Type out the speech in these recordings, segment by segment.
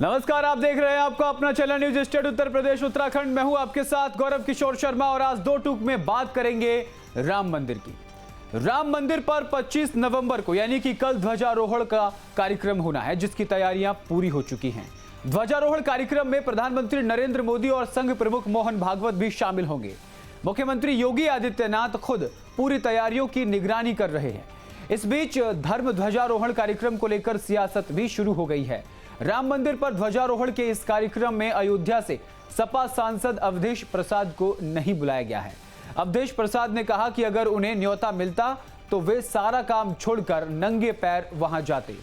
नमस्कार, आप देख रहे हैं आपका अपना channel news state Uttar Pradesh Uttarakhand. मैं हूं आपके साथ गौरव किशोर शर्मा और आज दो टूक में बात करेंगे राम मंदिर की। राम मंदिर पर 25 नवंबर को यानी कि कल ध्वजारोहण का कार्यक्रम होना है, जिसकी तैयारियां पूरी हो चुकी हैं। ध्वजारोहण कार्यक्रम में प्रधानमंत्री नरेंद्र मोदी और संघ प्रमुख मोहन भागवत भी शामिल होंगे। मुख्यमंत्री योगी आदित्यनाथ खुद पूरी तैयारियों की निगरानी कर रहे हैं। इस बीच धर्म ध्वजारोहण कार्यक्रम को लेकर सियासत भी शुरू हो गई है। राम मंदिर पर ध्वजारोहण के इस कार्यक्रम में अयोध्या से सपा सांसद अवधेश प्रसाद को नहीं बुलाया गया है। अवधेश प्रसाद ने कहा कि अगर उन्हें न्योता मिलता तो वे सारा काम छोड़कर नंगे पैर वहां जाते।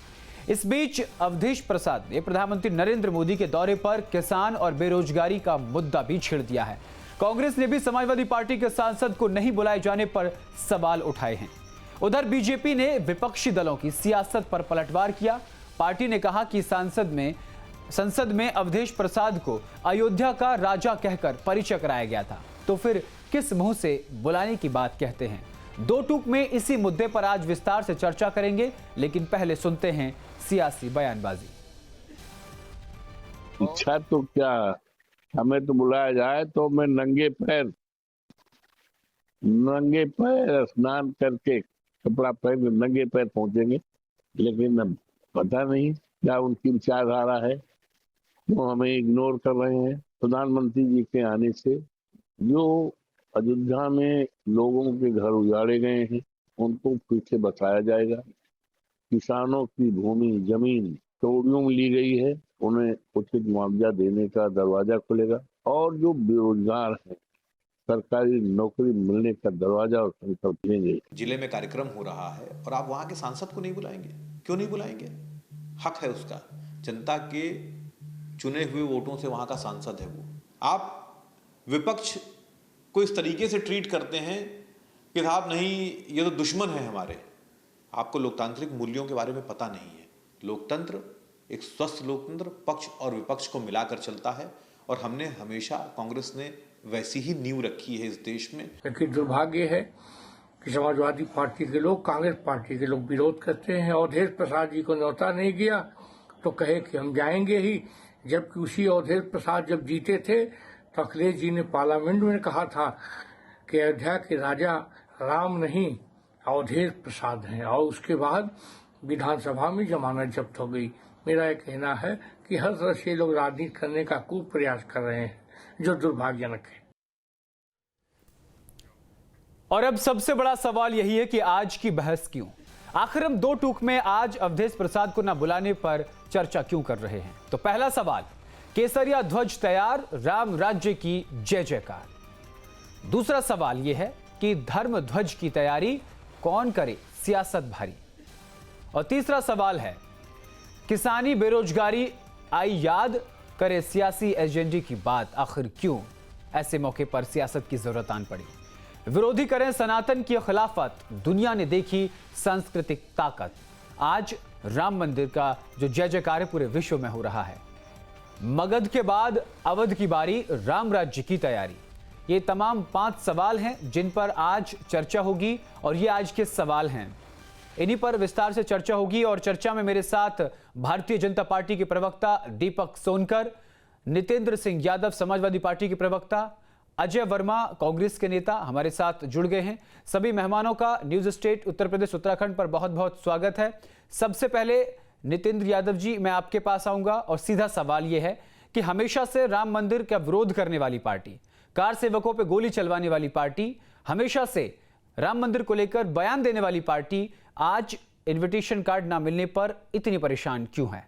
इस बीच अवधेश प्रसाद ने प्रधानमंत्री नरेंद्र मोदी के दौरे पर किसान और बेरोजगारी का मुद्दा भी छेड़ दिया है। कांग्रेस ने भी समाजवादी पार्टी के सांसद को नहीं बुलाए जाने पर सवाल उठाए हैं। उधर बीजेपी ने विपक्षी दलों की सियासत पर पलटवार किया। पार्टी ने कहा कि संसद में अवधेश प्रसाद को अयोध्या का राजा कहकर परिचय कराया गया था, तो फिर किस मुंह से बुलाने की बात कहते हैं। दो टूक में इसी मुद्दे पर आज विस्तार से चर्चा करेंगे, लेकिन पहले सुनते हैं सियासी बयानबाजी। इच्छा तो क्या, हमें तो बुलाया जाए तो मैं नंगे पैर स्नान करके कपड़ा पहन नंगे पैर पहुंचेंगे, लेकिन अब पता नहीं क्या उनकी विचारधारा है, वो हमें इग्नोर कर रहे हैं। प्रधानमंत्री जी के आने से जो अयोध्या में लोगों के घर उजाड़े गए हैं उनको फिर से बचाया जाएगा। किसानों की भूमि जमीन चोरियों में ली गई है, उन्हें उचित मुआवजा देने का दरवाजा खुलेगा और जो बेरोजगार हैं सरकारी नौकरी मिलने का दरवाजा और संकल्प लेंगे। जिले में कार्यक्रम हो रहा है और आप वहां के सांसद को नहीं बुलाएंगे? क्यों नहीं बुलाएंगे? हक है उसका, जनता के चुने हुए वोटों से वहां का सांसद है वो। आप विपक्ष को इस तरीके से ट्रीट करते हैं कि साहब नहीं, ये तो दुश्मन है हमारे। आपको लोकतांत्रिक मूल्यों के बारे में पता नहीं है। लोकतंत्र, एक स्वस्थ लोकतंत्र पक्ष और विपक्ष को मिलाकर चलता है और हमने हमेशा, कांग्रेस ने वैसी ही नींव रखी है इस देश में। लेकिन दुर्भाग्य है कि समाजवादी पार्टी के लोग, कांग्रेस पार्टी के लोग विरोध करते हैं। अवधेश प्रसाद जी को न्योता नहीं गया तो कहे कि हम जाएंगे ही, जबकि उसी अवधेश प्रसाद जब जीते थे तो अखिलेश जी ने पार्लियामेंट में कहा था कि अयोध्या के राजा राम नहीं अवधेश प्रसाद हैं, और उसके बाद विधानसभा में जमानत जब्त हो गई। मेरा यह कहना है कि हर तरह से लोग राजनीति करने का खूब प्रयास कर रहे हैं, जो दुर्भाग्यजनक है। और अब सबसे बड़ा सवाल यही है कि आज की बहस क्यों? आखिर हम दो टूक में आज अवधेश प्रसाद को न बुलाने पर चर्चा क्यों कर रहे हैं? तो पहला सवाल, केसरिया ध्वज तैयार, राम राज्य की जय जयकार। दूसरा सवाल यह है कि धर्म ध्वज की तैयारी कौन करे, सियासत भारी। और तीसरा सवाल है, किसानी बेरोजगारी आई याद, करे सियासी एजेंडे की बात, आखिर क्यों ऐसे मौके पर सियासत की जरूरत आन पड़ी। विरोधी करें सनातन की खिलाफत, दुनिया ने देखी सांस्कृतिक ताकत। आज राम मंदिर का जो जय जयकार पूरे विश्व में हो रहा है। मगध के बाद अवध की बारी, राम राज्य की तैयारी। ये तमाम 5 सवाल हैं जिन पर आज चर्चा होगी और ये आज के सवाल हैं। इन्हीं पर विस्तार से चर्चा होगी और चर्चा में मेरे साथ भारतीय जनता पार्टी के प्रवक्ता दीपक सोनकर, नितेंद्र सिंह यादव समाजवादी पार्टी के प्रवक्ता, अजय वर्मा कांग्रेस के नेता हमारे साथ जुड़ गए हैं। सभी मेहमानों का न्यूज स्टेट उत्तर प्रदेश उत्तराखंड पर बहुत बहुत स्वागत है। सबसे पहले नितेंद्र यादव जी, मैं आपके पास आऊंगा और सीधा सवाल यह है कि हमेशा से राम मंदिर का विरोध करने वाली पार्टी, कार सेवकों पर गोली चलवाने वाली पार्टी, हमेशा से राम मंदिर को लेकर बयान देने वाली पार्टी, आज इनविटेशन कार्ड ना मिलने पर इतनी परेशान क्यों है?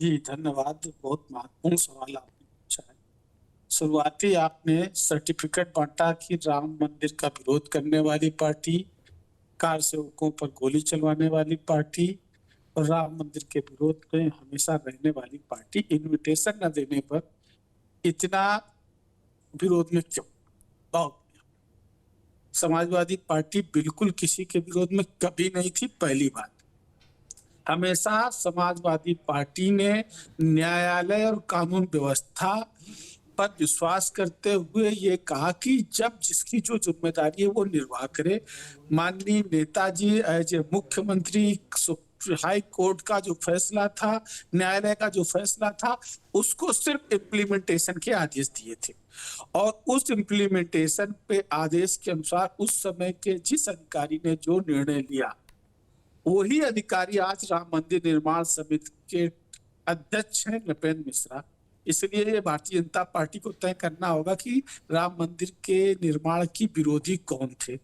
जी धन्यवाद, बहुत महत्वपूर्ण सवाल आपने पूछा है। शुरुआती आपने सर्टिफिकेट बांटा कि राम मंदिर का विरोध करने वाली पार्टी, कार सेवकों पर गोली चलवाने वाली पार्टी और राम मंदिर के विरोध में हमेशा रहने वाली पार्टी इनविटेशन न देने पर इतना विरोध में क्यों? बहुत समाजवादी पार्टी बिल्कुल किसी के विरोध में कभी नहीं थी। पहली बात, हमेशा समाजवादी पार्टी ने न्यायालय और कानून व्यवस्था पर विश्वास करते हुए ये कहा कि जब जिसकी जो जिम्मेदारी है वो निर्वाह करे। माननीय नेताजी एज ए मुख्यमंत्री हाई कोर्ट का जो फैसला था, न्यायालय का जो फैसला था, उसको सिर्फ इम्प्लीमेंटेशन के आदेश दिए थे। और उस इम्प्लीमेंटेशन पे आदेश के अनुसार उस समय के जिस अधिकारी ने जो निर्णय लिया, वही अधिकारी आज राम मंदिर निर्माण समिति के अध्यक्ष हैं, नृपेंद्र मिश्रा। इसलिए ये भारतीय जनता पार्टी को तय करना होगा कि राम मंदिर के निर्माण की विरोधी कौन थे।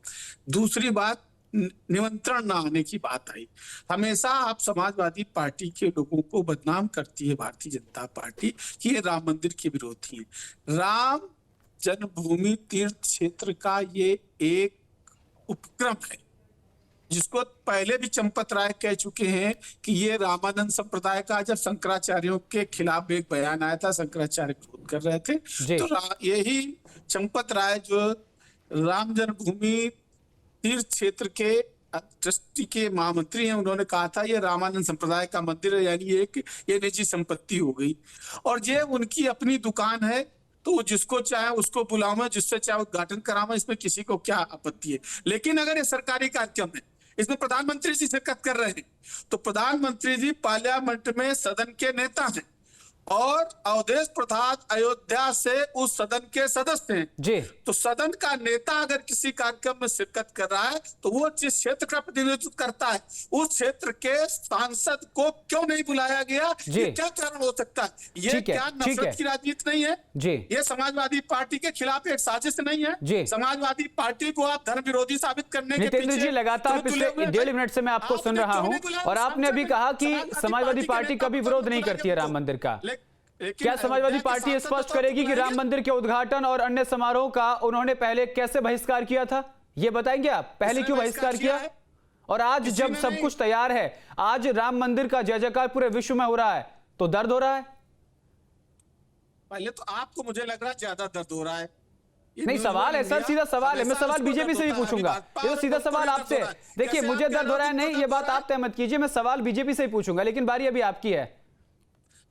दूसरी बात, निमंत्रण न आने की बात आई। हमेशा आप समाजवादी पार्टी के लोगों को बदनाम करती है भारतीय जनता पार्टी कि ये राम मंदिर के विरोधी है। राम जन्मभूमि तीर्थ क्षेत्र का ये एक उपक्रम है जिसको पहले भी चंपत राय कह चुके हैं कि ये रामानंद संप्रदाय का, जब शंकराचार्यों के खिलाफ एक बयान आया था, शंकराचार्य विरोध कर रहे थे, तो यही चंपत राय जो राम जन्मभूमि तीर्थ क्षेत्र के ट्रस्टी के महामंत्री हैं, उन्होंने कहा था ये रामानंद संप्रदाय का मंदिर है, यानी ये निजी संपत्ति हो गई। और ये उनकी अपनी दुकान है, तो जिसको चाहे उसको बुलाओ, जिससे चाहे उद्घाटन कराओ, इसमें किसी को क्या आपत्ति है। लेकिन अगर ये सरकारी कार्यक्रम है, इसमें प्रधानमंत्री जी शिरकत कर रहे हैं, तो प्रधानमंत्री जी पार्लियामेंट में सदन के नेता हैं और अवधेश प्रसाद अयोध्या से उस सदन के सदस्य हैं जी। तो सदन का नेता अगर किसी कार्यक्रम में शिरकत कर रहा है, तो वो जिस क्षेत्र का प्रतिनिधित्व करता है, उस क्षेत्र के सांसद को क्यों नहीं बुलाया गया? ये क्या कारण हो सकता है? ये क्या नफरत की राजनीति नहीं है जी? ये समाजवादी पार्टी के खिलाफ एक साजिश नहीं है जी? समाजवादी पार्टी को आप धर्म विरोधी साबित करने के नितेंद्र जी, लगातार पिछले 1.5 मिनट से मैं आपको सुन रहा हूं और आपने अभी कहा कि समाजवादी पार्टी कभी विरोध नहीं करती है राम मंदिर का। क्या समाजवादी पार्टी स्पष्ट करेगी कि राम मंदिर के उद्घाटन और अन्य समारोह का उन्होंने पहले कैसे बहिष्कार किया था? ये बताएंगे आप, पहले क्यों बहिष्कार किया? और आज जब सब कुछ तैयार है, आज राम मंदिर का जय जयकार पूरे विश्व में हो रहा है, तो दर्द हो रहा है? पहले तो आपको मुझे लग रहा है ज्यादा दर्द हो रहा है। नहीं, सवाल है सर, सीधा सवाल है। मैं सवाल बीजेपी से भी पूछूंगा, ये तो सीधा सवाल आपसे। देखिए, मुझे दर्द हो रहा है नहीं, ये बात आप तय मत कीजिए, मैं सवाल बीजेपी से ही पूछूंगा, लेकिन बारी अभी आपकी है।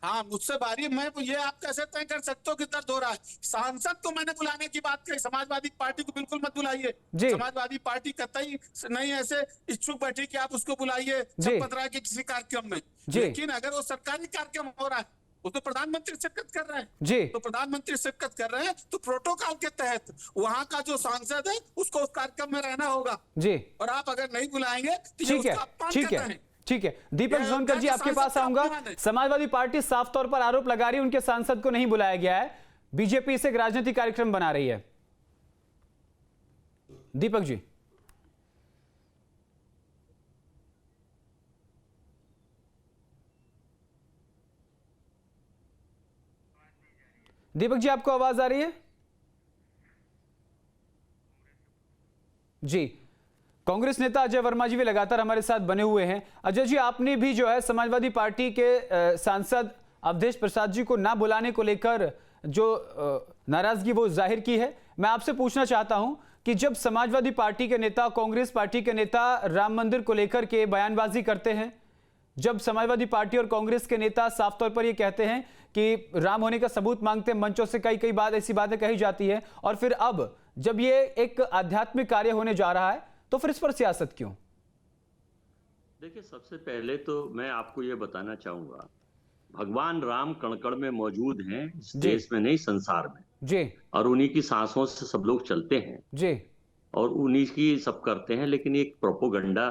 हाँ, मुझसे बारी, मैं ये आप कैसे तय कर सकते हो कि दर्द हो रहा है? सांसद को मैंने बुलाने की बात कही, समाजवादी पार्टी को बिल्कुल मत बुलाइए। समाजवादी पार्टी कतई नहीं ऐसे इच्छुक बैठी कि आप उसको बुलाइए चंपत राय के किसी कार्यक्रम में। लेकिन अगर वो सरकारी कार्यक्रम हो रहा है, उसमें प्रधानमंत्री शिरकत कर रहे हैं जी, तो प्रधानमंत्री शिरकत कर रहे हैं तो प्रोटोकॉल के तहत वहां का जो सांसद है उसको उस कार्यक्रम में रहना होगा जी। और आप अगर नहीं बुलाएंगे तो ये उसका अपमान कर रहे हैं। ठीक है, दीपक जोनकर जी, आपके पास आऊंगा। समाजवादी पार्टी साफ तौर पर आरोप लगा रही है उनके सांसद को नहीं बुलाया गया है, बीजेपी इसे एक राजनीतिक कार्यक्रम बना रही है। दीपक जी, दीपक जी, आपको आवाज आ रही है? जी, कांग्रेस नेता अजय वर्मा जी भी लगातार हमारे साथ बने हुए हैं। अजय जी, आपने भी जो है समाजवादी पार्टी के सांसद अवधेश प्रसाद जी को ना बुलाने को लेकर जो नाराजगी वो जाहिर की है, मैं आपसे पूछना चाहता हूं कि जब समाजवादी पार्टी के नेता, कांग्रेस पार्टी के नेता राम मंदिर को लेकर के बयानबाजी करते हैं, जब समाजवादी पार्टी और कांग्रेस के नेता साफ तौर पर यह कहते हैं कि राम होने का सबूत मांगते हैं, मंचों से कई बात ऐसी बातें कही जाती है, और फिर अब जब ये एक आध्यात्मिक कार्य होने जा रहा है तो फिर इस पर सियासत क्यों? देखिए, सबसे पहले तो मैं आपको ये बताना चाहूंगा, भगवान राम कण-कण में मौजूद हैं, इस देश में नहीं संसार में जी, और उन्हीं की सांसों से सब लोग चलते हैं जी, और उन्हीं की सब करते हैं। लेकिन एक प्रोपोगंडा,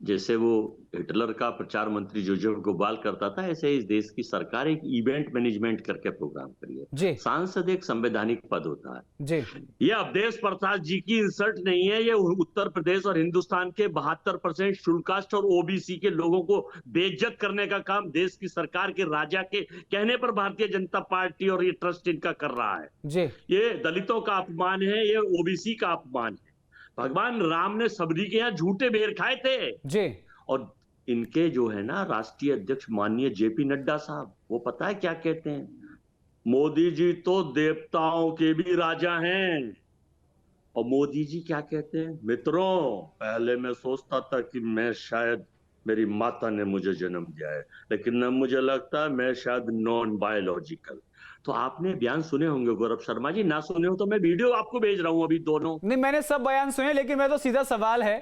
जैसे वो हिटलर का प्रचार मंत्री जोसेफ गोबाल करता था, ऐसे इस देश की सरकार एक इवेंट मैनेजमेंट करके प्रोग्राम करिए। सांसद एक संवैधानिक पद होता है जी। ये अवधेश प्रसाद जी की इंसल्ट नहीं है, ये उत्तर प्रदेश और हिंदुस्तान के 72% शेड्यूल कास्ट और ओबीसी के लोगों को बेइज्जत करने का काम देश की सरकार के राजा के कहने पर भारतीय जनता पार्टी और ये ट्रस्ट इनका कर रहा है जी। ये दलितों का अपमान है, ये ओबीसी का अपमान है। भगवान राम ने सबरी के यहाँ झूठे बेर खाए थे जी, और इनके जो है ना राष्ट्रीय अध्यक्ष माननीय जेपी नड्डा साहब, वो पता है क्या कहते हैं? मोदी जी तो देवताओं के भी राजा हैं। और मोदी जी क्या कहते हैं? मित्रों, पहले मैं सोचता था कि मैं शायद मेरी माता ने मुझे जन्म दिया है, लेकिन अब मुझे लगता है मैं शायद नॉन बायोलॉजिकल। तो आपने बयान सुने होंगे गौरव शर्मा जी, ना सुने हो तो मैं वीडियो आपको भेज रहा हूं अभी दोनों। नहीं, मैंने सब बयान सुने, लेकिन मैं तो सीधा सवाल है,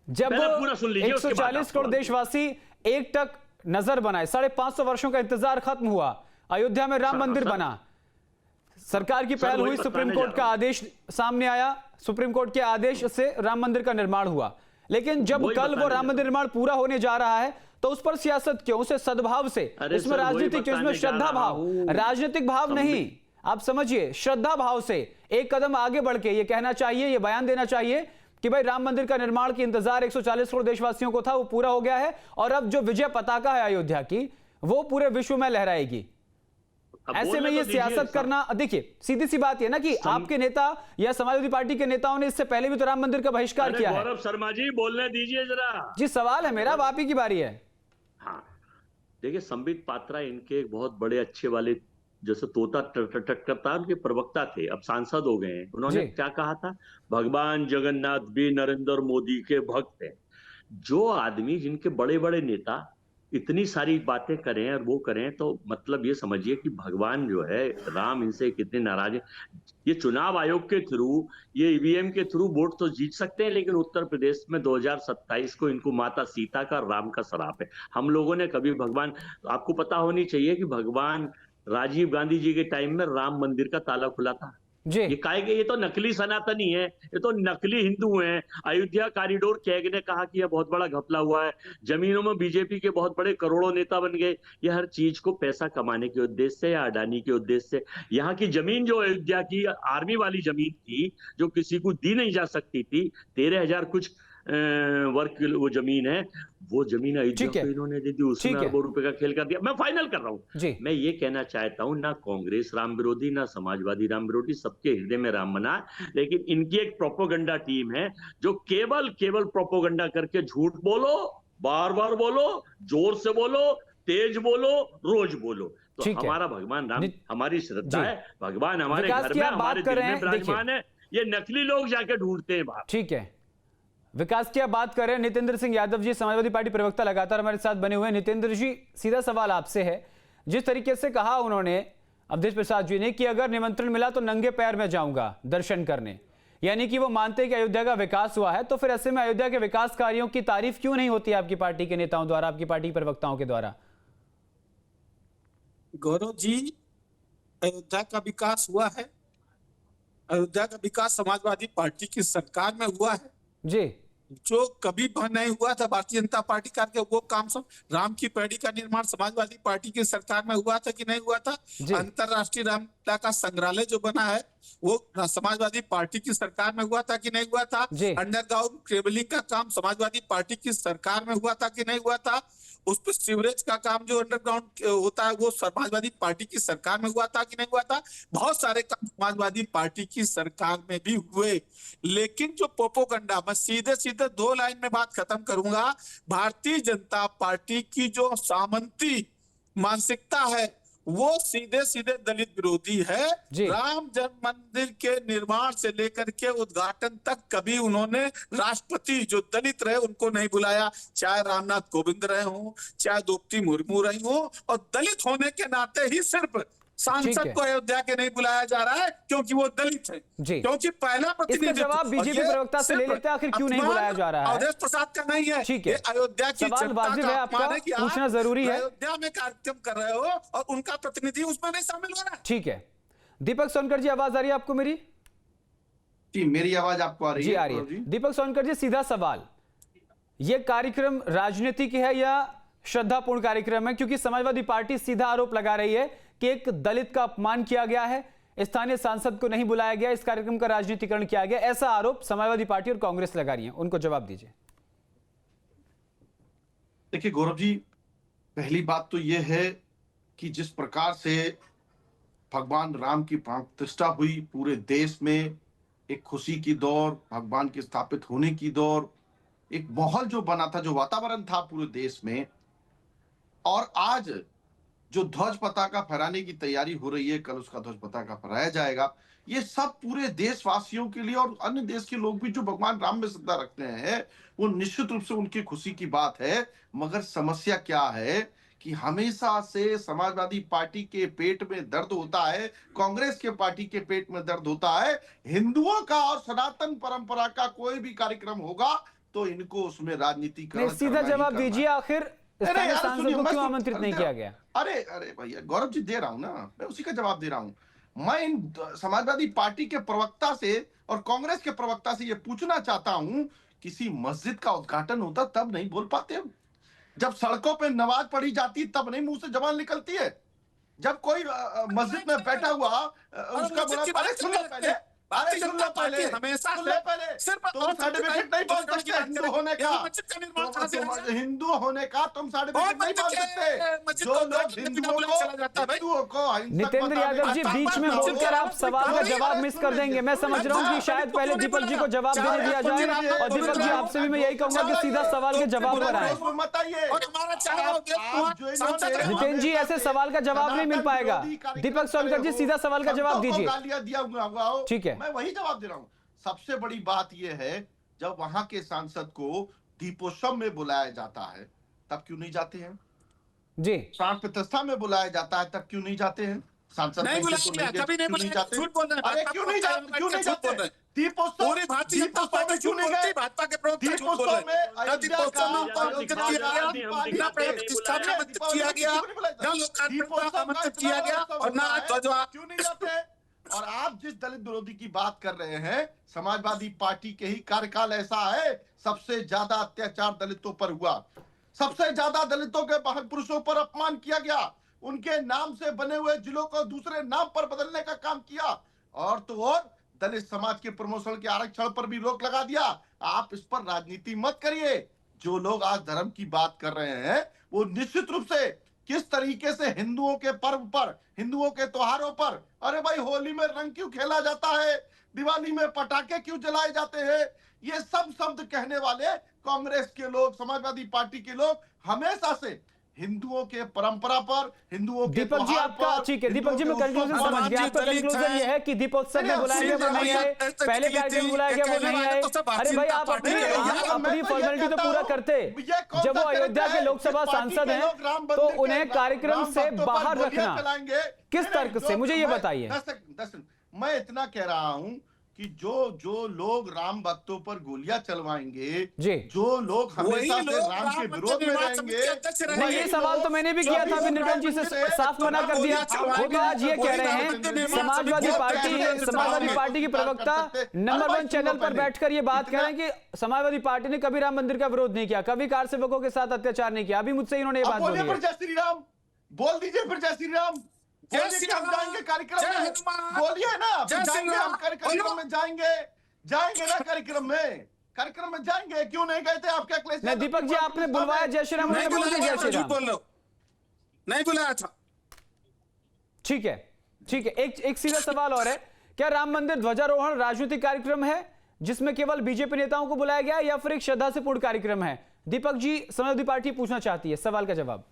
जब पूरा सुन लीजिए, 140 करोड़ देशवासी एकटक नजर बनाए। 550 वर्षों का इंतजार खत्म हुआ, अयोध्या में राम मंदिर बना, सरकार की पहल हुई, सुप्रीम कोर्ट का आदेश सामने आया, सुप्रीम कोर्ट के आदेश से राम मंदिर का निर्माण हुआ। लेकिन जब कल वो राम मंदिर निर्माण पूरा होने जा रहा है तो उस पर सियासत क्यों, उसे सद्भाव से, इसमें राजनीति क्यों, इसमें श्रद्धा भाव, राजनीतिक भाव नहीं, आप समझिए, श्रद्धा भाव से एक कदम आगे बढ़ के ये कहना चाहिए, ये बयान देना चाहिए कि भाई राम मंदिर का निर्माण की इंतजार 140 करोड़ देशवासियों को था, वो पूरा हो गया है और अब जो विजय पताका है अयोध्या की वो पूरे विश्व में लहराएगी। ऐसे में ये सियासत करना, देखिए सीधी सी बात है ना कि आपके नेता या समाजवादी पार्टी के नेताओं ने इससे पहले भी तो राम मंदिर का बहिष्कार किया है। गौरव शर्मा जी बोलने दीजिए जरा। जी सवाल है मेरा, अब आप ही की बारी है। हाँ देखिए, संबित पात्रा इनके एक बहुत बड़े अच्छे वाले, जैसे तोता टटकता उनके प्रवक्ता थे, अब सांसद हो गए हैं। उन्होंने क्या कहा था, भगवान जगन्नाथ भी नरेंद्र मोदी के भक्त हैं। जो आदमी, जिनके बड़े बड़े नेता इतनी सारी बातें करें और वो करें, तो मतलब ये समझिए कि भगवान जो है राम इनसे कितने नाराज है। ये चुनाव आयोग के थ्रू, ये ईवीएम के थ्रू वोट तो जीत सकते हैं, लेकिन उत्तर प्रदेश में 2027 को इनको माता सीता का, राम का श्राप है। हम लोगों ने कभी भगवान, आपको पता होनी चाहिए कि भगवान राजीव गांधी जी के टाइम में राम मंदिर का ताला खुला था। ये कहेंगे ये तो नकली सनातनी है, ये तो नकली हिंदू हैं। अयोध्या कॉरिडोर कैग ने कहा कि यह बहुत बड़ा घपला हुआ है, जमीनों में बीजेपी के बहुत बड़े करोड़ों नेता बन गए। ये हर चीज को पैसा कमाने के उद्देश्य से या अडानी के उद्देश्य से। यहाँ की जमीन जो अयोध्या की आर्मी वाली जमीन थी, जो किसी को दी नहीं जा सकती थी, 13,000 कुछ वर्ग की वो जमीन है, वो जमीन अयोध्या को इन्होंने दे दी, उसमें अरबों रुपए का खेल कर दिया। मैं फाइनल कर रहा हूं, मैं ये कहना चाहता हूं, ना कांग्रेस राम विरोधी, ना समाजवादी राम विरोधी, सबके हृदय में राम बना, लेकिन इनकी एक प्रोपोगंडा टीम है जो केवल प्रोपोगंडा करके झूठ बोलो, बार बार बोलो, जोर से बोलो, तेज बोलो, रोज बोलो। तो हमारा भगवान राम हमारी श्रद्धा है, भगवान हमारे घर में, हमारे दिल में विराजमान है। ये नकली लोग जाके ढूंढते हैं बाहर। ठीक है, विकास की आप बात कर रहे हैं। नितेंद्र सिंह यादव जी, समाजवादी पार्टी प्रवक्ता, लगातार हमारे साथ बने हुए हैं। नितेंद्र जी, सीधा सवाल आपसे है, जिस तरीके से कहा उन्होंने अवधेश प्रसाद जी ने कि अगर निमंत्रण मिला तो नंगे पैर में जाऊंगा दर्शन करने, यानी कि वो मानते हैं कि अयोध्या का विकास हुआ है, तो फिर ऐसे में अयोध्या के विकास कार्यों की तारीफ क्यों नहीं होती आपकी पार्टी के नेताओं द्वारा, आपकी पार्टी प्रवक्ताओं के द्वारा? गौरव जी, अयोध्या का विकास हुआ है, अयोध्या का विकास समाजवादी पार्टी की सरकार में हुआ है जी। जो कभी नहीं हुआ था भारतीय जनता पार्टी का, वो काम सब, राम की पैड़ी का निर्माण समाजवादी पार्टी की सरकार में हुआ था कि नहीं हुआ था? अंतरराष्ट्रीय रामलला का संग्रहालय जो बना है वो समाजवादी पार्टी की सरकार में हुआ था कि नहीं हुआ था? अंडरग्राउंड केबलिंग का काम समाजवादी पार्टी की सरकार में हुआ था कि नहीं हुआ था? उस पर सीवरेज का काम जो अंडरग्राउंड होता है वो समाजवादी पार्टी की सरकार में हुआ था कि नहीं हुआ था? बहुत सारे काम समाजवादी पार्टी की सरकार में भी हुए। लेकिन जो प्रोपोगंडा, मैं सीधे सीधे 2 लाइन में बात खत्म करूंगा, भारतीय जनता पार्टी की जो सामंती मानसिकता है वो सीधे सीधे दलित विरोधी है। राम जन्म मंदिर के निर्माण से लेकर के उद्घाटन तक कभी उन्होंने राष्ट्रपति जो दलित रहे उनको नहीं बुलाया, चाहे रामनाथ कोविंद रहे हों, चाहे द्रौपदी मुर्मू रही हो, और दलित होने के नाते ही सिर्फ सांसद को अयोध्या के नहीं बुलाया जा रहा है क्योंकि वो दलित है, क्योंकि पहला प्रतिनिधित्व जवाब बीजेपी प्रवक्ता से ले लेते हैं, आखिर क्यों नहीं बुलाया जा रहा है? अवधेश प्रसाद का नहीं है, ठीक है, अयोध्या की सवाल वाजिब है, आपका पूछना जरूरी है। अयोध्या में कार्यक्रम कर रहे हो और उनका प्रतिनिधि उसमें नहीं शामिल हो रहा है। ठीक है, दीपक सोनकर जी, आवाज आ रही है आपको मेरी? जी, मेरी आवाज आपको आ रही है? जी आ रही है। दीपक सोनकर जी, सीधा सवाल, ये कार्यक्रम राजनीतिक है या श्रद्धापूर्ण कार्यक्रम है? क्योंकि समाजवादी पार्टी सीधा आरोप लगा रही है कि एक दलित का अपमान किया गया है, स्थानीय सांसद को नहीं बुलाया गया, इस कार्यक्रम का राजनीतिकरण किया गया, ऐसा आरोप समाजवादी पार्टी और कांग्रेस लगा रही है, उनको जवाब दीजिए। देखिए गौरव जी, पहली बात तो यह है कि जिस प्रकार से भगवान राम की प्राण प्रतिष्ठा हुई, पूरे देश में एक खुशी की दौर, भगवान के स्थापित होने की दौर, एक माहौल जो बना था, जो वातावरण था पूरे देश में, और आज जो ध्वज पताका फहराने की तैयारी हो रही है, कल उसका ध्वज पताका फहराया जाएगा, ये सब पूरे देशवासियों के लिए और अन्य देश के लोग भी जो भगवान राम में श्रद्धा रखते हैं, वो निश्चित रूप से उनकी खुशी की बात है। मगर समस्या क्या है कि हमेशा से समाजवादी पार्टी के पेट में दर्द होता है, कांग्रेस के पार्टी के पेट में दर्द होता है। हिंदुओं का और सनातन परंपरा का कोई भी कार्यक्रम होगा तो इनको उसमें राजनीतिकरण, सीधा जवाब दीजिए, आखिर स्थानीय सांसद को क्यों आमंत्रित नहीं किया गया? अरे भैया गौरव जी, दे रहा हूं ना, मैं उसी का जवाब दे रहा हूं। मैं इन समाजवादी पार्टी के प्रवक्ता से और कांग्रेस के प्रवक्ता से ये पूछना चाहता हूं, किसी मस्जिद का उद्घाटन होता तब नहीं बोल पाते? जब सड़कों पे नमाज पढ़ी जाती तब नहीं मुंह से जबान निकलती है? जब कोई मस्जिद में बैठा हुआ उसका बोला, अरे सुन लो पहले, अरे सुन लो पहले, हमेशा सुन लो पहले, तुम सर्टिफिकेट नहीं बोल सकते हिंदू होने का, हिंदू होने का तुम सर्टिफिकेट नहीं बोल सकते। जो लोग हिंदुओं को नितेंद्र यादव जी बीच में बोलकर आप सवाल का जवाब मिस कर देंगे। मैं समझ रहा हूं कि शायद पहले दीपक जी को जवाब देने दिया जाए, और दीपक जी आपसे भी मैं यही कहूंगा कि सीधा सवाल के जवाब पर आए। नितेंद्र जी ऐसे सवाल का जवाब नहीं मिल पाएगा। दीपक सोनकर जी सीधा सवाल का जवाब दीजिए। ठीक है, मैं वही जवाब दे रहा हूं। सबसे बड़ी बात यह है, जब वहां के सांसद को दीपोत्सव में बुलाया जाता है तब क्यों नहीं जाते हैं? जी, प्राण प्रतिष्ठा में बुलाया जाता है तब क्यों नहीं जाते हैं? सांसद नहीं बुलाया, कभी नहीं बुलाया, झूठ बोल रहे हैं। अरे क्यों नहीं जाते? क्यों नहीं जाते? दीपोत्सव पूरी भारतीय जनता पार्टी क्यों नहीं गए? भाजपा के प्रवक्ता झूठ बोल रहे हैं। दीपोत्सव में आमंत्रित किया गया, बिना प्रतिष्ठा में आमंत्रित किया गया, न लोकार्पण पर आमंत्रित किया गया, और न ध्वजवाहन। क्यों नहीं जाते? और आप जिस दलित विरोधी की बात कर रहे हैं, समाजवादी पार्टी के ही कार्यकाल ऐसा है, सबसे ज्यादा अत्याचार दलितों पर हुआ, सबसे ज्यादा दलितों के पुरुषों पर अपमान किया गया, उनके नाम से बने हुए जिलों को दूसरे नाम पर बदलने का काम किया, और तो और दलित समाज के प्रमोशन के आरक्षण पर भी रोक लगा दिया। आप इस पर राजनीति मत करिए। जो लोग आज धर्म की बात कर रहे हैं वो निश्चित रूप से किस तरीके से हिंदुओं के पर्व पर, हिंदुओं के त्योहारों पर, अरे भाई होली में रंग क्यों खेला जाता है, दिवाली में पटाखे क्यों जलाए जाते हैं, ये सब शब्द कहने वाले कांग्रेस के लोग, समाजवादी पार्टी के लोग हमेशा से हिंदुओं के परंपरा पर, हिंदुओं के दीपक जी आपका ठीक है। दीपक जी मैं कंक्लूजन समझ गया। आपका कंक्लूजन ये है कि दीपोत्सव में बुलाया गया वो नहीं आए, पहले कार्यक्रम में बुलाया गया वो नहीं आए। अरे भाई आप अपनी फॉर्मेलिटी तो पूरा करते। जब वो अयोध्या के लोकसभा सांसद हैं तो उन्हें कार्यक्रम से बाहर रखना किस तर्क से, मुझे ये बताइए। मैं इतना कह रहा हूं कि जो लोग राम भक्तों पर गोलियां चलवाएंगे, जो लोग हमेशा से राम के विरोध में रहेंगे। नहीं, ये सवाल तो मैंने भी किया था, फिर निर्मल जी से साफ मना कर दिया। वो तो आज ये कह रहे हैं समाजवादी पार्टी की प्रवक्ता नंबर 1 चैनल पर बैठकर ये बात कह रहे हैं कि समाजवादी पार्टी ने कभी राम मंदिर का विरोध नहीं किया, कभी कार सेवकों के साथ अत्याचार नहीं किया। अभी मुझसे इन्होंने ये बात बोली है। जय श्री राम बोल दीजिए, फिर जय श्री राम हम जाएंगे कार्यक्रम में, बोलिए ना, जाएंगे हम कार्यक्रम में, जाएंगे ना कार्यक्रम में जाएंगे। क्यों नहीं गए थे आपके अखिलेश? नहीं दीपक जी आपने बुलवाया जय श्री राम, नहीं बुलाया था। ठीक है। एक सीधा सवाल और है, क्या राम मंदिर ध्वजारोहण राजनीतिक कार्यक्रम है जिसमें केवल बीजेपी नेताओं को बुलाया गया, या फिर एक श्रद्धा से पूर्ण कार्यक्रम है? दीपक जी समाजवादी पार्टी पूछना चाहती है, सवाल का जवाब।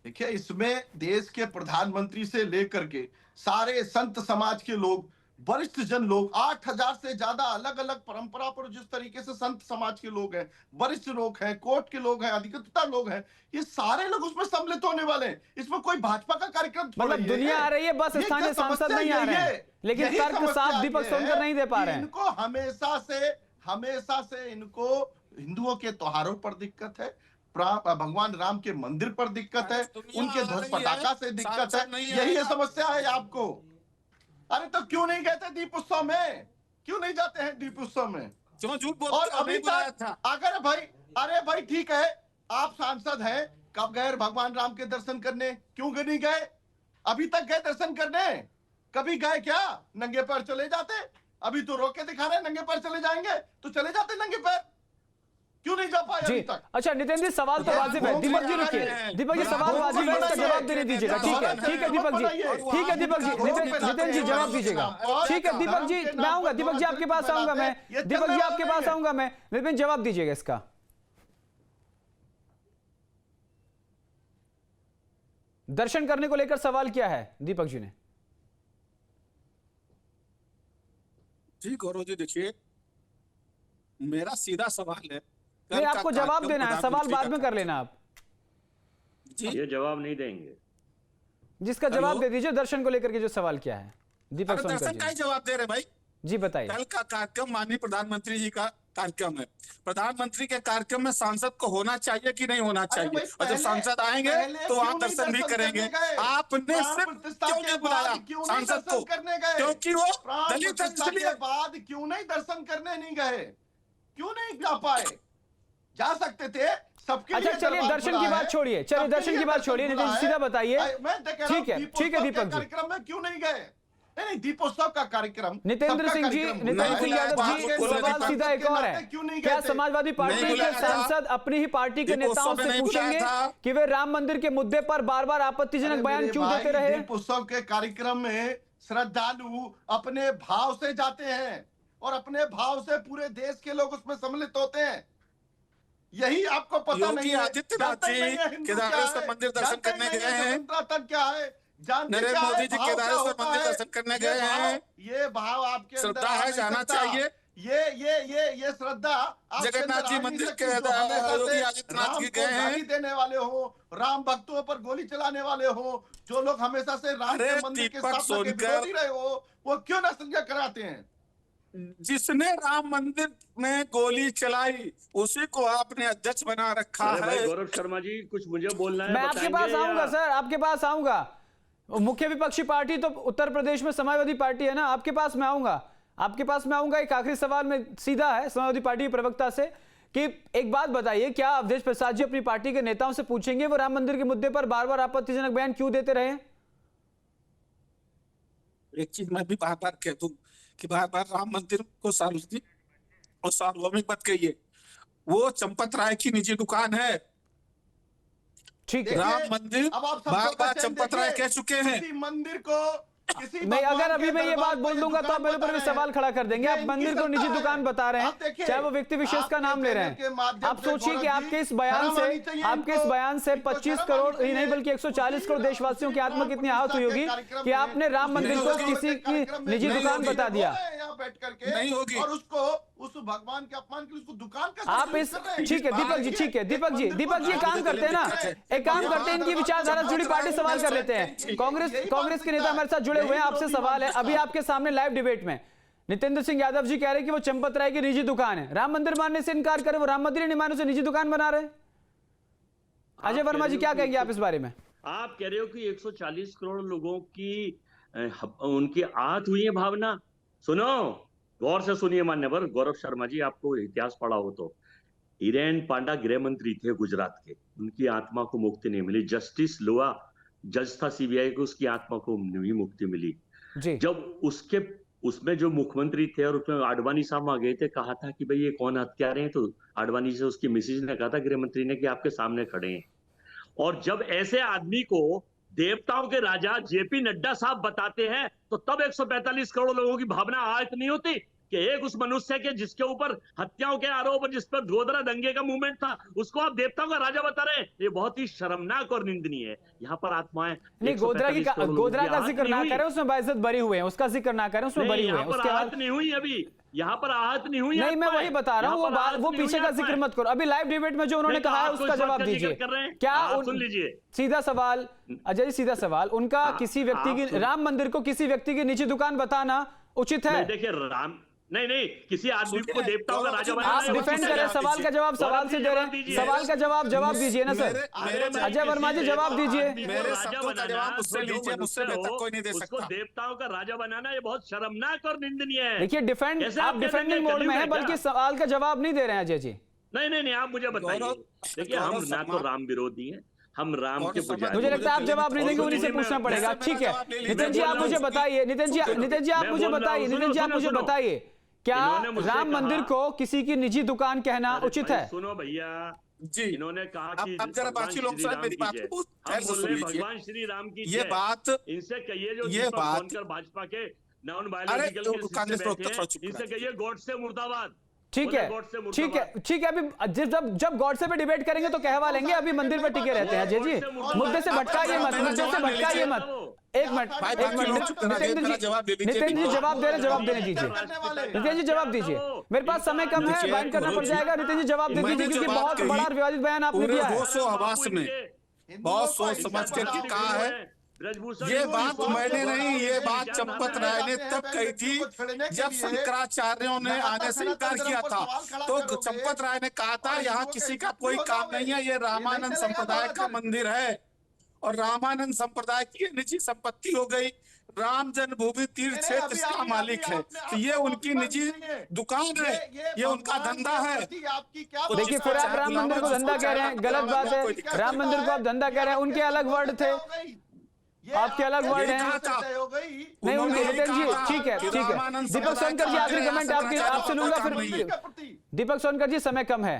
देखिए, इसमें देश के प्रधानमंत्री से लेकर के सारे संत समाज के लोग, वरिष्ठ जन लोग, 8000 से ज्यादा अलग अलग परंपरा पर जिस तरीके से संत समाज के लोग हैं, वरिष्ठ लोग हैं, कोर्ट के लोग हैं, अधिवक्ता लोग हैं, ये सारे लोग उसमें सम्मिलित होने वाले हैं। इसमें कोई भाजपा का कार्यक्रम मतलब दुनिया आ रही है, बस स्थानीय सांसद नहीं आ रहे हैं, लेकिन तर्क साफ दीपक सोनकर नहीं दे पा रहे हैं। इनको हमेशा से इनको हिंदुओं के त्योहारों पर दिक्कत है, भगवान राम के मंदिर पर दिक्कत है, उनके ध्वज पताका से दिक्कत है, यही समस्या है आपको। अरे तो क्यों नहीं गए थे दीपोत्सव में? क्यों नहीं जाते हैं दीपोत्सव में? क्यों झूठ बोल? और अभी तक अगर अरे भाई ठीक है, आप सांसद हैं, कब गए भगवान राम के दर्शन करने? क्यों नहीं गए? अभी तक गए दर्शन करने? कभी गए क्या? नंगे पैर चले जाते। अभी तो रोक के दिखा रहे, नंगे पैर चले जाएंगे तो चले जाते नंगे पैर, क्यों नहीं जा पाए अभी तक? अच्छा नितिन जी सवाल तो वाजिब है। दीपक जी रुकिए, दीपक जी सवाल वाजिब है, इसका जवाब देने दीजिएगा। ठीक है दीपक जी, ठीक है दीपक जी, नितिन जी जवाब दीजिएगा। ठीक है दीपक जी, मैं आऊंगा, दीपक जी आपके पास आऊंगा मैं, दीपक जी आपके पास आऊंगा मैं, नितिन जवाब दीजिएगा इसका। दर्शन करने को लेकर सवाल किया है दीपक जी ने। जी गौरव जी, देखिए मेरा सीधा सवाल है, नहीं आपको जवाब देना है, सवाल बाद में कर लेना आप जी। ये जवाब नहीं देंगे, जिसका जवाब दे दीजिए। दर्शन को लेकर के जो सवाल क्या है दीपक सोनकर दर्शन का ही जवाब दे रहे भाई। जी बताइए। कल का कार्यक्रम माननीय प्रधानमंत्री जी का कार्यक्रम है। प्रधानमंत्री के कार्यक्रम में सांसद को होना चाहिए कि नहीं होना चाहिए, और जब सांसद आएंगे तो वहाँ दर्शन भी करेंगे। आपने सिर्फ क्यों नहीं बुलाया सांसद को? क्योंकि वो दलित है, इसलिए। बाद क्यों नहीं दर्शन करने नहीं गए? क्यों नहीं जा पाए? जा सकते थे सबके। अच्छा चलिए दर्शन की बात छोड़िए, चलिए दर्शन की बात छोड़िए, नितिन जी सीधा बताइए। ठीक है दीपक जी, कार्यक्रम में क्यों नहीं गए? नहीं, दीपोत्सव का कार्यक्रम, नितेंद्र सिंह जी, नितेंद्र सिंह यादव जी, सवाल सीधा एक और है, क्या समाजवादी पार्टी के सांसद अपनी ही पार्टी के नेताओं से पूछेंगे कि वे राम मंदिर के मुद्दे पर बार बार आपत्तिजनक बयान क्यों देते रहे? दीपोत्सव के कार्यक्रम में श्रद्धालु अपने भाव से जाते हैं और अपने भाव से पूरे देश के लोग उसमें सम्मिलित होते हैं। यही आपको पता नहीं है? आदित्यनाथ जी केदारेश्वर मंदिर दर्शन करने गए हैं। क्या है? नरेंद्र मोदी जी केदारेश्वर मंदिर दर्शन करने गए हैं। ये भाव आपके श्रद्धा है, जाना चाहिए। ये श्रद्धा जगन्नाथ जी मंदिर के योगी आदित्यनाथ जी गए हैं। देने वाले हो, राम भक्तों पर गोली चलाने वाले हो, जो लोग हमेशा से राम के मंदिर के स्थापना के विरोधी रहे हो, वो क्यों ना संजय कराते हैं? जिसने राम मंदिर में गोली चलाई उसी को आपने अध्यक्ष बना रखा है। गौरव शर्मा जी कुछ मुझे बोलना है, मैं आपके पास आऊंगा सर, आपके पास आऊंगा। मुख्य विपक्षी पार्टी तो उत्तर प्रदेश में समाजवादी पार्टी है ना, आपके पास मैं आऊंगा, आपके पास मैं आऊंगा। एक आखिरी सवाल में सीधा है समाजवादी पार्टी के प्रवक्ता से कि एक बात बताइए, क्या अवधेश प्रसाद जी अपनी पार्टी के नेताओं से पूछेंगे वो राम मंदिर के मुद्दे पर बार बार आपत्तिजनक बयान क्यों देते रहे? एक चीज मैं भी बार बार कह दूं कि बार बार राम मंदिर को सार्वजनिक और सार्वभौमिक मत कहिए, वो चंपत राय की निजी दुकान है। ठीक है, राम मंदिर बार बार चंपत राय कह चुके हैं। किसी मंदिर को नहीं, अगर अभी मैं ये बात बोल दूंगा तो आप मेरे ऊपर भी सवाल खड़ा कर देंगे। आप मंदिर को निजी दुकान बता रहे हैं, चाहे वो व्यक्ति विशेष का नाम ले रहे हैं। आप सोचिए कि आपके इस बयान से 25 करोड़ ही नहीं बल्कि 140 करोड़ देशवासियों की आत्मा कितनी आहत हुई होगी कि आपने राम मंदिर को किसी की निजी दुकान बता दिया। बैठ करके नहीं होगी, और उसको उस भगवान के अपमान के लिए उसको दुकान का आप इस ठीक है दीपक जी, ठीक है दीपक जी काम करते हैं ना, एक काम करते हैं, इनकी विचारधारा से जुड़ी पार्टी सवाल कर लेते हैं। कांग्रेस के नेता हमारे साथ जुड़े हुए हैं, आपसे सवाल है अभी आपके सामने लाइव डिबेट में। नितेंद्र सिंह यादव जी कह रहे हैं कि वो चंपत राय की निजी दुकान है, राम मंदिर मानने से इनकार करे, वो राम मंदिर नहीं मानने से निजी दुकान बना रहे हैं। अजय वर्मा जी क्या कहेंगे आप इस बारे में? आप कह रहे हो कि 140 करोड़ लोगों की उनकी आहत हुई है भावना। सुनो, गौर से सुनिए मान्यवर गौरव शर्मा जी, आपको इतिहास पढ़ा हो तो हिरेन पांडा गृह मंत्री थे गुजरात के, उनकी आत्मा को मुक्ति नहीं मिली। जस्टिस लोआ जज था सीबीआई को, उसकी आत्मा को नहीं मुक्ति मिली। जब उसमें जो मुख्यमंत्री थे और उसमें आडवाणी साहब आ गए थे, कहा था कि भाई ये कौन हत्यारे हैं, तो आडवाणी से उसकी मिसेज ने कहा था गृह मंत्री ने कि आपके सामने खड़े हैं। और जब ऐसे आदमी को देवताओं के राजा जेपी नड्डा साहब बताते हैं तो तब 145 करोड़ लोगों की भावना आहत नहीं होती कि एक उस मनुष्य के जिसके ऊपर हत्याओं के आरोप और जिस पर गोधरा दंगे का मूवमेंट था उसको आप देवताओं का राजा बता रहे हैं। ये बहुत ही शर्मनाक और निंदनीय है। यहाँ पर आत्माएं नहीं, गोधरा का जिक्र ना करें, उसमें बाइज्जत बरी हुए हैं, उसका जिक्र ना करें, उसमें बरी हुए हैं, उसके बाद नहीं हुई अभी, यहाँ पर आहत नहीं हुई। नहीं, मैं वही बता रहा हूँ, वो पीछे का जिक्र मत करो। अभी लाइव डिबेट में जो उन्होंने कहा है उसका जवाब दीजिए। क्या सुन लीजिए, सीधा सवाल अजय जी, सीधा सवाल, उनका किसी व्यक्ति की राम मंदिर को किसी व्यक्ति की निजी दुकान बताना उचित है? देखिए राम नहीं, किसी आदमी को देवताओं का राजा बनाना। आप डिफेंड करें, सवाल का जवाब सवाल से दे रहे हैं, सवाल का जवाब दीजिए ना सर। अजय वर्मा जी जवाब दीजिए। मेरे शब्दों का जवाब मुझसे लीजिए, मुझसे बेहतर कोई नहीं दे सकता। उसको देवताओं का राजा बनाना ये बहुत शर्मनाक और निंदनीय है। देखिए आप डिफेंडिंग मोड में है, बल्कि सवाल का जवाब नहीं दे रहे हैं अजय जी। नहीं, आप मुझे बताइए। देखिए हम ना तो राम विरोधी हैं, हम राम के पुजारी। मुझे लगता है आप जवाब नहीं देंगे, उन्हीं से पूछना पड़ेगा। ठीक है नितिन जी आप मुझे बताइए, नितिन जी आप मुझे बताइए, क्या राम मंदिर को किसी की निजी दुकान कहना उचित है? सुनो भैया जी, इन्होंने कहा कि अब जरा बाकी लोग शायद मेरी बात को खैर से सुन लीजिए। भगवान श्री राम की ये बात, इनसे कहिए जो ये बात भाजपा के नॉन बायोलॉजिकल कांग्रेस इनसे कहिए गॉडसे मुर्दाबाद। ठीक है अभी जब गॉडसे पे डिबेट करेंगे तो कहवा लेंगे, अभी मंदिर पे टिके रहते हैं अजय जी। मुद्दे से भटकाइए मत। एक मिनट नितिन जी जवाब देने दीजिए। नितिन जी जवाब दीजिए, मेरे पास समय कम है, बैन करना पड़ जाएगा। नितिन जी जवाब दे दीजिए क्योंकि बहुत बड़ा विवादित बयान आपने दिया है। बहुत सोच समझ कर कहा है ब्रजभूषण ये को बात इस मैंने बात नहीं, ये बात क्या चंपत नाम राय है? ने तब कही थी जब शंकराचार्यों ने आने से इनकार किया था। तो चंपत राय ने कहा था यहाँ किसी का कोई काम नहीं है, ये रामानंद संप्रदाय का मंदिर है और रामानंद संप्रदाय की निजी संपत्ति हो गई। राम जन्मभूमि तीर्थ क्षेत्र इसका मालिक है, तो ये उनकी निजी दुकान है, ये उनका धंधा है। देखिए, फिर आप राम मंदिर को धंधा कह रहे हैं, गलत बात है। राम मंदिर को आप धंधा कह रहे हैं, उनके अलग वर्ड थे, आपके अलग वर्ड हैं। नहीं, उनके हितेश जी, ठीक है, ठीक है। दीपक सोनकर जी, आखिरी कमेंट आपसे लूंगा फिर। दीपक सोनकर जी, समय कम है।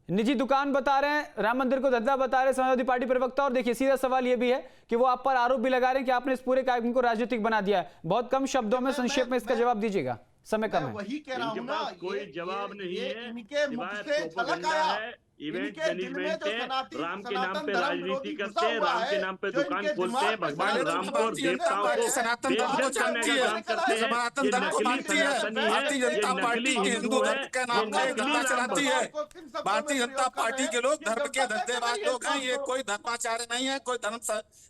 निजी दुकान बता रहे हैं, राम मंदिर को धंधा बता रहे हैं समाजवादी पार्टी प्रवक्ता, और देखिए सीधा सवाल यह भी है कि वो आप पर आरोप भी लगा रहे हैं कि आपने इस पूरे कार्यक्रम को राजनीतिक बना दिया है। बहुत कम शब्दों में, संक्षेप में इसका जवाब दीजिएगा, समय कम है। वही कह रहा हूं ना, कोई जवाब नहीं है, इनके मुख से झलक आया। इवेंट मैनेजमेंट है, राम के नाम पे राजनीति करते हैं, राम के नाम पे दुकान खोलते हैं, भगवान राम को और देवताओं को सनातन धर्म को जानती है, सनातन धर्म को मानती है, भारतीय जनता पार्टी की हिंदू धर्म के नाम पे धंधा चलाती है। भारतीय जनता पार्टी के लोग धर्म के धंधेबाज लोग हैं, ये कोई धर्माचार्य नहीं है, कोई धर्म।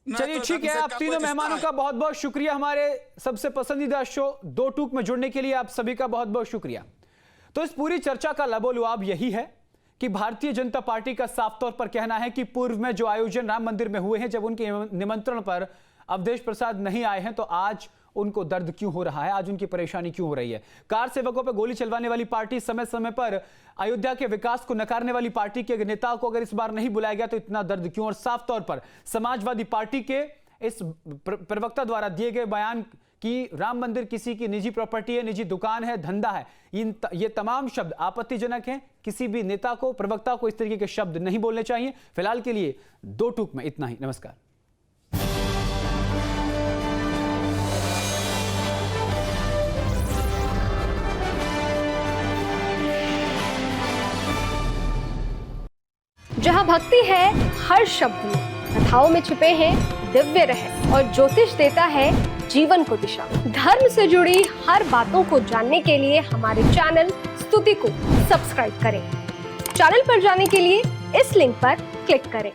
चलिए ठीक है, आप तीनों मेहमानों का बहुत बहुत शुक्रिया, हमारे सबसे पसंदीदा शो दो टूक में जुड़ने के लिए आप सभी का बहुत बहुत शुक्रिया। तो इस पूरी चर्चा का लबोलुआब यही है कि भारतीय जनता पार्टी का साफ तौर पर कहना है कि पूर्व में जो आयोजन राम मंदिर में हुए हैं, जब उनके निमंत्रण पर अवधेश प्रसाद नहीं आए हैं, तो आज उनको दर्द क्यों हो रहा है, आज उनकी परेशानी क्यों हो रही है। कार सेवकों पर गोली चलवाने वाली पार्टी, समय समय पर अयोध्या के विकास को नकारने वाली पार्टी के नेता को अगर इस बार नहीं बुलाया गया तो इतना दर्द क्यों। और साफ तौर पर समाजवादी पार्टी के इस प्रवक्ता द्वारा दिए गए बयान कि राम मंदिर किसी की निजी प्रॉपर्टी है, निजी दुकान है, धंधा है, ये तमाम शब्द आपत्तिजनक हैं। किसी भी नेता को, प्रवक्ता को इस तरीके के शब्द नहीं बोलने चाहिए। फिलहाल के लिए दो टूक में इतना ही। नमस्कार। जहां भक्ति है हर शब्द में, कथाओं में छुपे हैं दिव्य रहस्य और ज्योतिष देता है जीवन को दिशा। धर्म से जुड़ी हर बातों को जानने के लिए हमारे चैनल स्तुति को सब्सक्राइब करें। चैनल पर जाने के लिए इस लिंक पर क्लिक करें।